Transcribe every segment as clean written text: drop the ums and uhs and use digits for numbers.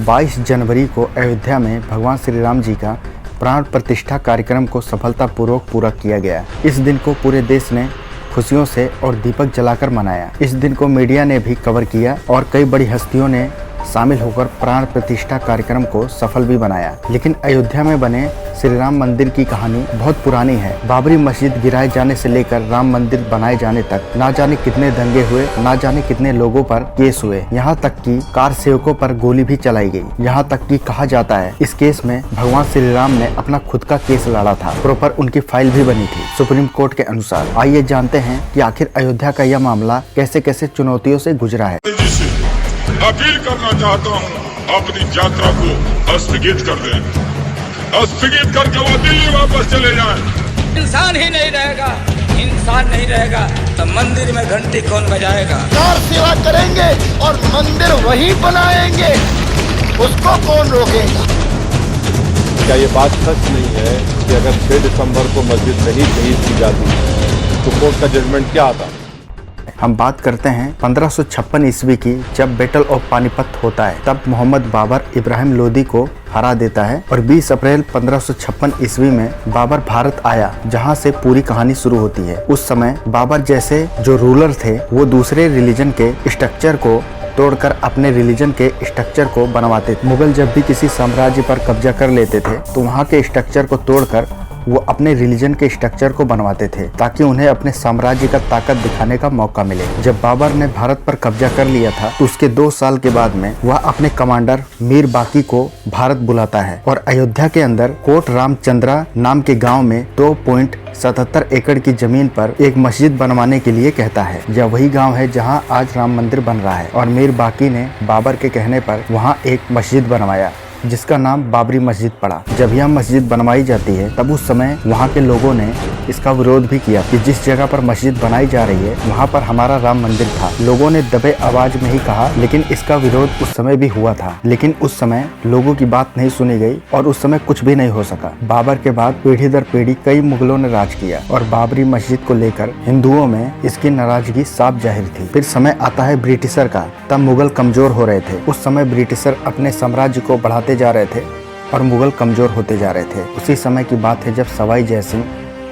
22 जनवरी को अयोध्या में भगवान श्री राम जी का प्राण प्रतिष्ठा कार्यक्रम को सफलतापूर्वक पूरा किया गया। इस दिन को पूरे देश ने खुशियों से और दीपक जलाकर मनाया। इस दिन को मीडिया ने भी कवर किया और कई बड़ी हस्तियों ने शामिल होकर प्राण प्रतिष्ठा कार्यक्रम को सफल भी बनाया। लेकिन अयोध्या में बने श्री राम मंदिर की कहानी बहुत पुरानी है। बाबरी मस्जिद गिराए जाने से लेकर राम मंदिर बनाए जाने तक ना जाने कितने दंगे हुए, ना जाने कितने लोगों पर केस हुए, यहाँ तक कि कार सेवकों पर गोली भी चलाई गई। यहाँ तक कि कहा जाता है इस केस में भगवान श्री राम ने अपना खुद का केस लड़ा था। प्रॉपर उनकी फाइल भी बनी थी सुप्रीम कोर्ट के अनुसार। आइए जानते हैं कि आखिर अयोध्या का यह मामला कैसे कैसे चुनौतियों से गुजरा है। अपील करना चाहता हूँ, अपनी यात्रा को स्थगित कर दें। स्थगित करके वो दिल्ली वापस चले जाएं। इंसान ही नहीं रहेगा, इंसान नहीं रहेगा तो मंदिर में घंटी कौन बजाएगा? कार सेवा करेंगे और मंदिर वही बनाएंगे, उसको कौन रोकेगा? क्या ये बात सच नहीं है कि अगर 6 दिसंबर को मस्जिद नहीं शहीद की जाती तो कोर्ट का जजमेंट क्या आता? हम बात करते हैं 1556 ईस्वी की, जब बैटल ऑफ पानीपत होता है। तब मोहम्मद बाबर इब्राहिम लोदी को हरा देता है और 20 अप्रैल 1556 ईस्वी में बाबर भारत आया, जहां से पूरी कहानी शुरू होती है। उस समय बाबर जैसे जो रूलर थे वो दूसरे रिलीजन के स्ट्रक्चर को तोड़कर अपने रिलीजन के स्ट्रक्चर को बनवाते थे। मुगल जब भी किसी साम्राज्य पर कब्जा कर लेते थे तो वहाँ के स्ट्रक्चर को तोड़कर वो अपने रिलीजन के स्ट्रक्चर को बनवाते थे, ताकि उन्हें अपने साम्राज्य का ताकत दिखाने का मौका मिले। जब बाबर ने भारत पर कब्जा कर लिया था तो उसके 2 साल के बाद में वह अपने कमांडर मीर बाकी को भारत बुलाता है और अयोध्या के अंदर कोट रामचंद्रा नाम के गांव में 2.77 एकड़ की जमीन पर एक मस्जिद बनवाने के लिए कहता है। यह वही गांव है जहां आज राम मंदिर बन रहा है और मीर बाकी ने बाबर के कहने पर वहां एक मस्जिद बनवाया, जिसका नाम बाबरी मस्जिद पड़ा। जब यह मस्जिद बनवाई जाती है तब उस समय वहाँ के लोगों ने इसका विरोध भी किया कि जिस जगह पर मस्जिद बनाई जा रही है वहाँ पर हमारा राम मंदिर था। लोगों ने दबे आवाज में ही कहा, लेकिन इसका विरोध उस समय भी हुआ था। लेकिन उस समय लोगों की बात नहीं सुनी गई और उस समय कुछ भी नहीं हो सका। बाबर के बाद पीढ़ी दर पीढ़ी कई मुगलों ने राज किया और बाबरी मस्जिद को लेकर हिंदुओं में इसकी नाराजगी साफ जाहिर थी। फिर समय आता है ब्रिटिशर का। तब मुगल कमजोर हो रहे थे। उस समय ब्रिटिशर अपने साम्राज्य को बढ़ाते जा रहे थे और मुगल कमजोर होते जा रहे थे। उसी समय की बात है जब सवाई जयसिंह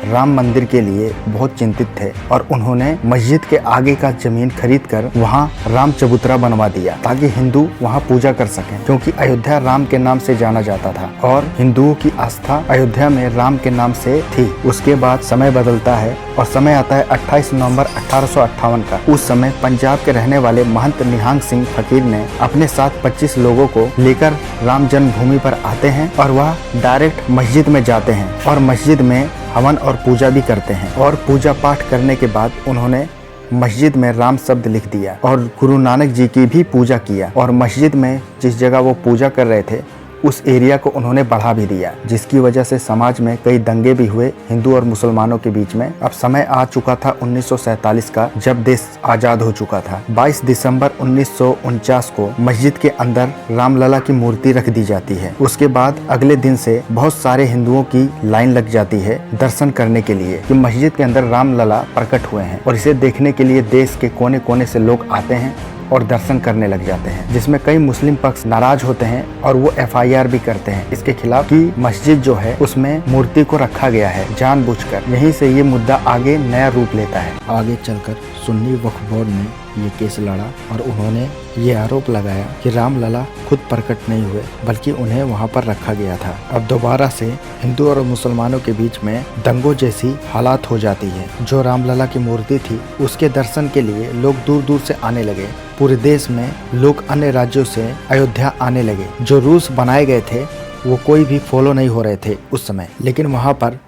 राम मंदिर के लिए बहुत चिंतित थे और उन्होंने मस्जिद के आगे का जमीन खरीदकर वहां राम चबूतरा बनवा दिया, ताकि हिंदू वहां पूजा कर सकें, क्योंकि अयोध्या राम के नाम से जाना जाता था और हिंदुओं की आस्था अयोध्या में राम के नाम से थी। उसके बाद समय बदलता है और समय आता है 28 नवंबर 1858 का। उस समय पंजाब के रहने वाले महंत निहंग सिंह फकीर ने अपने साथ 25 लोगों को लेकर राम जन्मभूमि पर आते हैं और वह डायरेक्ट मस्जिद में जाते हैं और मस्जिद में हवन और पूजा भी करते हैं। और पूजा पाठ करने के बाद उन्होंने मस्जिद में राम शब्द लिख दिया और गुरु नानक जी की भी पूजा किया और मस्जिद में जिस जगह वो पूजा कर रहे थे उस एरिया को उन्होंने बढ़ा भी दिया, जिसकी वजह से समाज में कई दंगे भी हुए हिंदू और मुसलमानों के बीच में। अब समय आ चुका था 1947 का, जब देश आजाद हो चुका था। 22 दिसंबर 1949 को मस्जिद के अंदर रामलला की मूर्ति रख दी जाती है। उसके बाद अगले दिन से बहुत सारे हिंदुओं की लाइन लग जाती है दर्शन करने के लिए कि मस्जिद के अंदर रामलला प्रकट हुए हैं, और इसे देखने के लिए देश के कोने कोने से लोग आते हैं और दर्शन करने लग जाते हैं, जिसमें कई मुस्लिम पक्ष नाराज होते हैं और वो FIR भी करते हैं इसके खिलाफ कि मस्जिद जो है उसमें मूर्ति को रखा गया है जानबूझकर। यहीं से ये मुद्दा आगे नया रूप लेता है। आगे चलकर सुन्नी वक्फ बोर्ड ने ये केस लड़ा और उन्होंने ये आरोप लगाया कि रामलला खुद प्रकट नहीं हुए, बल्कि उन्हें वहाँ पर रखा गया था। अब दोबारा से हिंदू और मुसलमानों के बीच में दंगों जैसी हालात हो जाती है। जो रामलला की मूर्ति थी उसके दर्शन के लिए लोग दूर दूर से आने लगे। पूरे देश में लोग अन्य राज्यों से अयोध्या आने लगे। जो रूल्स बनाए गए थे वो कोई भी फॉलो नहीं हो रहे थे उस समय, लेकिन वहाँ पर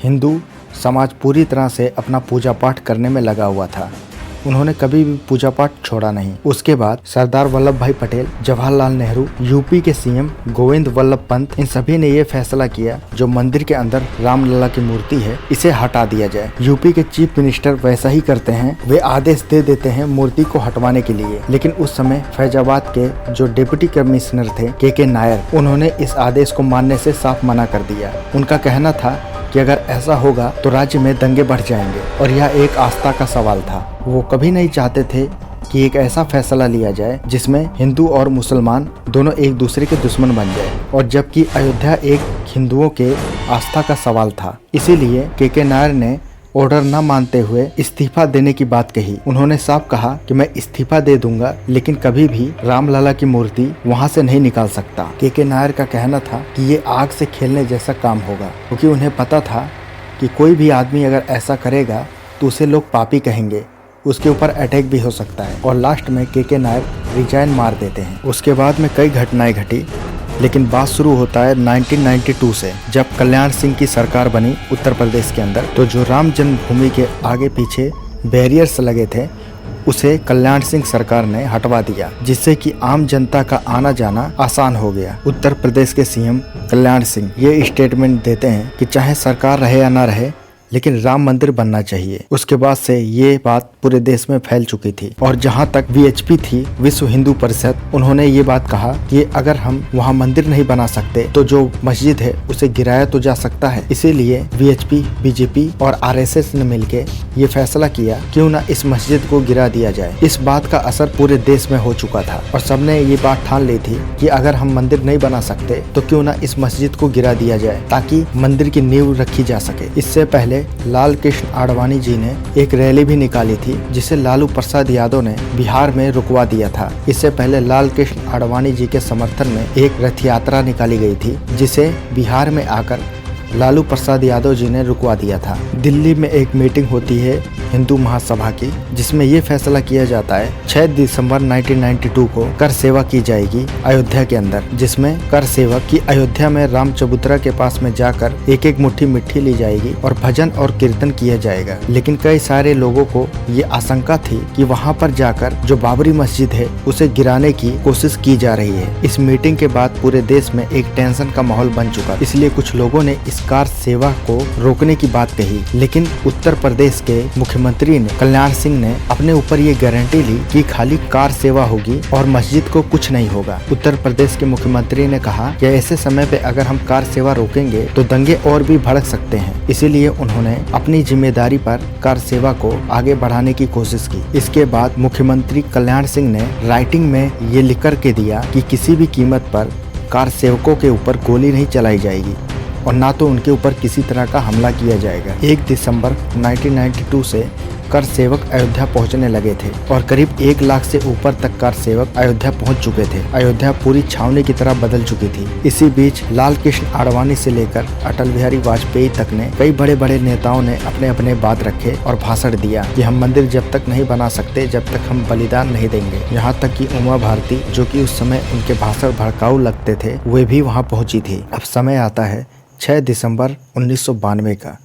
हिंदू समाज पूरी तरह से अपना पूजा पाठ करने में लगा हुआ था। उन्होंने कभी भी पूजा पाठ छोड़ा नहीं। उसके बाद सरदार वल्लभ भाई पटेल, जवाहरलाल नेहरू, यूपी के CM गोविंद वल्लभ पंत, इन सभी ने ये फैसला किया जो मंदिर के अंदर रामलला की मूर्ति है इसे हटा दिया जाए। यूपी के चीफ मिनिस्टर वैसा ही करते हैं, वे आदेश दे देते हैं मूर्ति को हटवाने के लिए। लेकिन उस समय फैजाबाद के जो डिप्टी कमिश्नर थे KK नायर, उन्होंने इस आदेश को मानने से साफ मना कर दिया। उनका कहना था कि अगर ऐसा होगा तो राज्य में दंगे बढ़ जाएंगे और यह एक आस्था का सवाल था। वो कभी नहीं चाहते थे कि एक ऐसा फैसला लिया जाए जिसमें हिंदू और मुसलमान दोनों एक दूसरे के दुश्मन बन जाए, और जबकि अयोध्या एक हिंदुओं के आस्था का सवाल था। इसीलिए के नायर ने ऑर्डर न मानते हुए इस्तीफा देने की बात कही। उन्होंने साफ कहा कि मैं इस्तीफा दे दूंगा, लेकिन कभी भी रामलला की मूर्ति वहां से नहीं निकाल सकता। के नायर का कहना था कि ये आग से खेलने जैसा काम होगा, क्योंकि उन्हें पता था कि कोई भी आदमी अगर ऐसा करेगा तो उसे लोग पापी कहेंगे, उसके ऊपर अटैक भी हो सकता है। और लास्ट में के नायर रिजाइन मार देते हैं। उसके बाद में कई घटनाएं घटी, लेकिन बात शुरू होता है 1992 से, जब कल्याण सिंह की सरकार बनी उत्तर प्रदेश के अंदर। तो जो राम जन्मभूमि के आगे पीछे बैरियर्स लगे थे उसे कल्याण सिंह सरकार ने हटवा दिया, जिससे कि आम जनता का आना जाना आसान हो गया। उत्तर प्रदेश के सीएम कल्याण सिंह ये स्टेटमेंट देते हैं कि चाहे सरकार रहे या ना रहे, लेकिन राम मंदिर बनना चाहिए। उसके बाद से ये बात पूरे देश में फैल चुकी थी। और जहाँ तक वीएचपी थी, विश्व हिंदू परिषद, उन्होंने ये बात कहा कि अगर हम वहाँ मंदिर नहीं बना सकते तो जो मस्जिद है उसे गिराया तो जा सकता है। इसीलिए वीएचपी, बीजेपी और आरएसएस ने मिलके ये फैसला किया क्यों ना इस मस्जिद को गिरा दिया जाए। इस बात का असर पूरे देश में हो चुका था और सबने ये बात ठान ली थी कि अगर हम मंदिर नहीं बना सकते तो क्यों ना इस मस्जिद को गिरा दिया जाए, ताकि मंदिर की नींव रखी जा सके। इससे पहले लाल कृष्ण आडवाणी जी ने एक रैली भी निकाली थी, जिसे लालू प्रसाद यादव ने बिहार में रुकवा दिया था। इससे पहले लाल कृष्ण आडवाणी जी के समर्थन में एक रथ यात्रा निकाली गई थी, जिसे बिहार में आकर लालू प्रसाद यादव जी ने रुकवा दिया था। दिल्ली में एक मीटिंग होती है हिंदू महासभा की, जिसमें ये फैसला किया जाता है 6 दिसंबर 1992 को कर सेवा की जाएगी अयोध्या के अंदर, जिसमें कर सेवक की अयोध्या में राम चबूतरा के पास में जाकर एक एक मुट्ठी मिट्टी ली जाएगी और भजन और कीर्तन किया जाएगा। लेकिन कई सारे लोगों को ये आशंका थी कि वहाँ पर जाकर जो बाबरी मस्जिद है उसे गिराने की कोशिश की जा रही है। इस मीटिंग के बाद पूरे देश में एक टेंशन का माहौल बन चुका, इसलिए कुछ लोगों ने इस कार सेवा को रोकने की बात कही। लेकिन उत्तर प्रदेश के मुख्यमंत्री ने कल्याण सिंह ने अपने ऊपर ये गारंटी ली कि खाली कार सेवा होगी और मस्जिद को कुछ नहीं होगा। उत्तर प्रदेश के मुख्यमंत्री ने कहा कि ऐसे समय पे अगर हम कार सेवा रोकेंगे तो दंगे और भी भड़क सकते हैं। इसीलिए उन्होंने अपनी जिम्मेदारी पर कार सेवा को आगे बढ़ाने की कोशिश की। इसके बाद मुख्यमंत्री कल्याण सिंह ने राइटिंग में ये लिख कर के दिया कि किसी भी कीमत पर कार सेवकों के ऊपर गोली नहीं चलाई जाएगी और ना तो उनके ऊपर किसी तरह का हमला किया जाएगा। 1 दिसंबर 1992 से कर सेवक अयोध्या पहुंचने लगे थे और करीब 1 लाख से ऊपर तक कर सेवक अयोध्या पहुंच चुके थे। अयोध्या पूरी छावनी की तरह बदल चुकी थी। इसी बीच लाल कृष्ण आडवाणी से लेकर अटल बिहारी वाजपेयी तक ने कई बड़े बड़े नेताओं ने अपने अपने बात रखे और भाषण दिया कि हम मंदिर जब तक नहीं बना सकते, जब तक हम बलिदान नहीं देंगे। यहाँ तक कि उमा भारती, जो कि उस समय उनके भाषण भड़काऊ लगते थे, वे भी वहाँ पहुंची थी। अब समय आता है 6 दिसंबर 1992 का,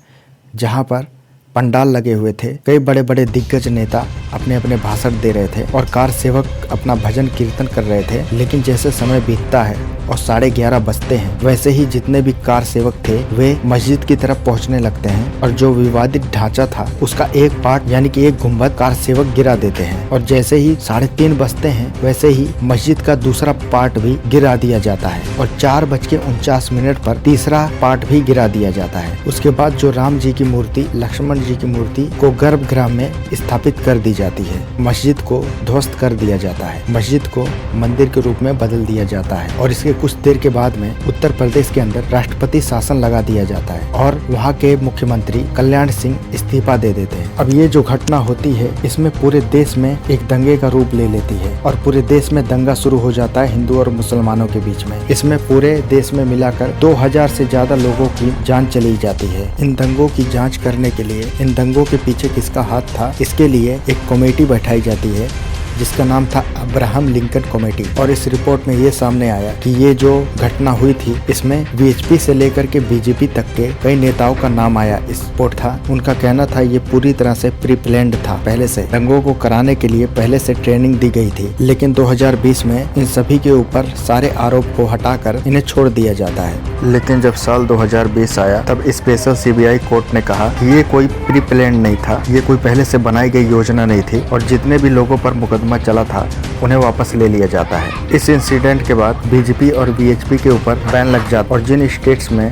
जहां पर पंडाल लगे हुए थे। कई बड़े बड़े दिग्गज नेता अपने अपने भाषण दे रहे थे और कार सेवक अपना भजन कीर्तन कर रहे थे। लेकिन जैसे समय बीतता है और 11:30 बजते हैं, वैसे ही जितने भी कार सेवक थे वे मस्जिद की तरफ पहुंचने लगते हैं और जो विवादित ढांचा था उसका एक पार्ट यानी कि एक गुंबद कार सेवक गिरा देते हैं। और जैसे ही 3:30 बजते हैं, वैसे ही मस्जिद का दूसरा पार्ट भी गिरा दिया जाता है और 4:49 पर तीसरा पार्ट भी गिरा दिया जाता है। उसके बाद जो राम जी की मूर्ति, लक्ष्मण जी की मूर्ति को गर्भगृह में स्थापित कर दी जाती है। मस्जिद को ध्वस्त कर दिया जाता है, मस्जिद को मंदिर के रूप में बदल दिया जाता है और इसके कुछ देर के बाद में उत्तर प्रदेश के अंदर राष्ट्रपति शासन लगा दिया जाता है और वहाँ के मुख्यमंत्री कल्याण सिंह इस्तीफा दे देते हैं। अब ये जो घटना होती है, इसमें पूरे देश में एक दंगे का रूप ले लेती है और पूरे देश में दंगा शुरू हो जाता है हिंदू और मुसलमानों के बीच में। इसमें पूरे देश में मिलाकर 2000 से ज्यादा लोगों की जान चली जाती है। इन दंगों की जांच करने के लिए, इन दंगों के पीछे किसका हाथ था, इसके लिए एक कमेटी बैठाई जाती है जिसका नाम था अब्राहम लिंकन कमेटी। और इस रिपोर्ट में ये सामने आया कि ये जो घटना हुई थी, इसमें वीएचपी से लेकर के बीजेपी तक के कई नेताओं का नाम आया। इस रिपोर्ट था, उनका कहना था ये पूरी तरह से प्री प्लान्ड था, पहले से दंगों को कराने के लिए पहले से ट्रेनिंग दी गई थी। लेकिन 2020 में इन सभी के ऊपर सारे आरोप को हटाकर इन्हें छोड़ दिया जाता है। लेकिन जब साल 2020 आया, तब स्पेशल सीबीआई कोर्ट ने कहा कि ये कोई प्री प्लान्ड नहीं था, ये कोई पहले से बनाई गई योजना नहीं थी और जितने भी लोगों पर मुकदमा चला था उन्हें वापस ले लिया जाता है। इस इंसिडेंट के बाद बीजेपी और वीएचपी के ऊपर बैन लग जाता और जिन स्टेट्स में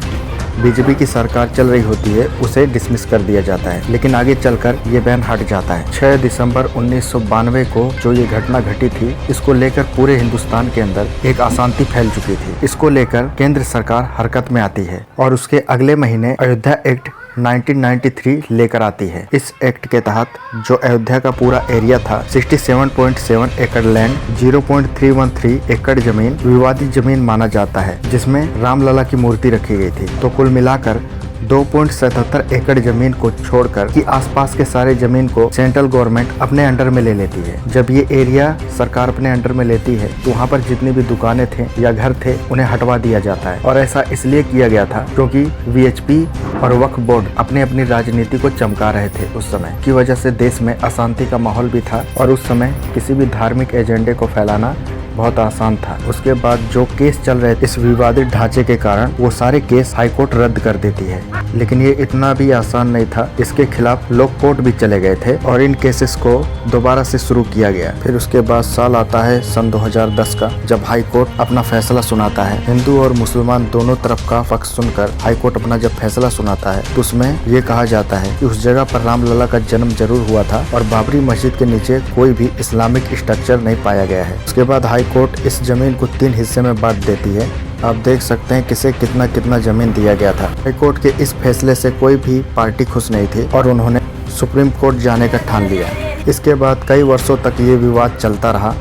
बीजेपी की सरकार चल रही होती है उसे डिसमिस कर दिया जाता है, लेकिन आगे चलकर ये बैन हट जाता है। 6 दिसंबर 1992 को जो ये घटना घटी थी, इसको लेकर पूरे हिंदुस्तान के अंदर एक अशांति फैल चुकी थी। इसको लेकर केंद्र सरकार हरकत में आती है और उसके अगले महीने अयोध्या एक्ट 1993 लेकर आती है। इस एक्ट के तहत जो अयोध्या का पूरा एरिया था 67.7 एकड़ लैंड, 0.313 एकड़ जमीन विवादित जमीन माना जाता है, जिसमें रामलला की मूर्ति रखी गई थी। तो कुल मिलाकर 2.77 एकड़ जमीन को छोड़कर कि आसपास के सारे जमीन को सेंट्रल गवर्नमेंट अपने अंडर में ले लेती है। जब ये एरिया सरकार अपने अंडर में लेती है तो वहाँ पर जितनी भी दुकानें थे या घर थे उन्हें हटवा दिया जाता है। और ऐसा इसलिए किया गया था क्योंकि वीएचपी और वक्फ बोर्ड अपनी अपनी राजनीति को चमका रहे थे। उस समय की वजह से देश में अशांति का माहौल भी था और उस समय किसी भी धार्मिक एजेंडे को फैलाना बहुत आसान था। उसके बाद जो केस चल रहे थे इस विवादित ढांचे के कारण वो सारे केस हाईकोर्ट रद्द कर देती है। लेकिन ये इतना भी आसान नहीं था, इसके खिलाफ लोग कोर्ट भी चले गए थे और इन केसेस को दोबारा से शुरू किया गया। फिर उसके बाद साल आता है सन 2010 का, जब हाई कोर्ट अपना फैसला सुनाता है। हिंदू और मुसलमान दोनों तरफ का पक्ष सुनकर हाई कोर्ट अपना जब फैसला सुनाता है तो उसमें ये कहा जाता है कि उस जगह पर रामलला का जन्म जरूर हुआ था और बाबरी मस्जिद के नीचे कोई भी इस्लामिक स्ट्रक्चर नहीं पाया गया है। उसके बाद हाई कोर्ट इस जमीन को 3 हिस्से में बांट देती है। आप देख सकते हैं किसे कितना कितना जमीन दिया गया था। हाई कोर्ट के इस फैसले से कोई भी पार्टी खुश नहीं थी और उन्होंने सुप्रीम कोर्ट जाने का ठान लिया। इसके बाद कई वर्षों तक ये विवाद चलता रहा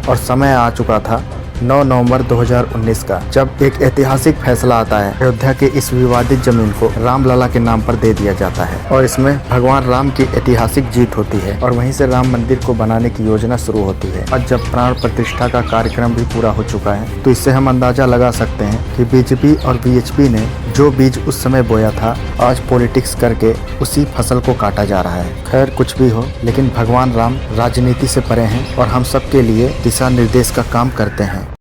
और समय आ चुका था 9 नवंबर 2019 का, जब एक ऐतिहासिक फैसला आता है। अयोध्या के इस विवादित जमीन को रामलला के नाम पर दे दिया जाता है और इसमें भगवान राम की ऐतिहासिक जीत होती है और वहीं से राम मंदिर को बनाने की योजना शुरू होती है। और जब प्राण प्रतिष्ठा का कार्यक्रम भी पूरा हो चुका है तो इससे हम अंदाजा लगा सकते हैं कि बीजेपी और वीएचपी ने जो बीज उस समय बोया था, आज पॉलिटिक्स करके उसी फसल को काटा जा रहा है। खैर कुछ भी हो, लेकिन भगवान राम राजनीति से परे हैं और हम सबके लिए दिशा निर्देश का काम करते हैं।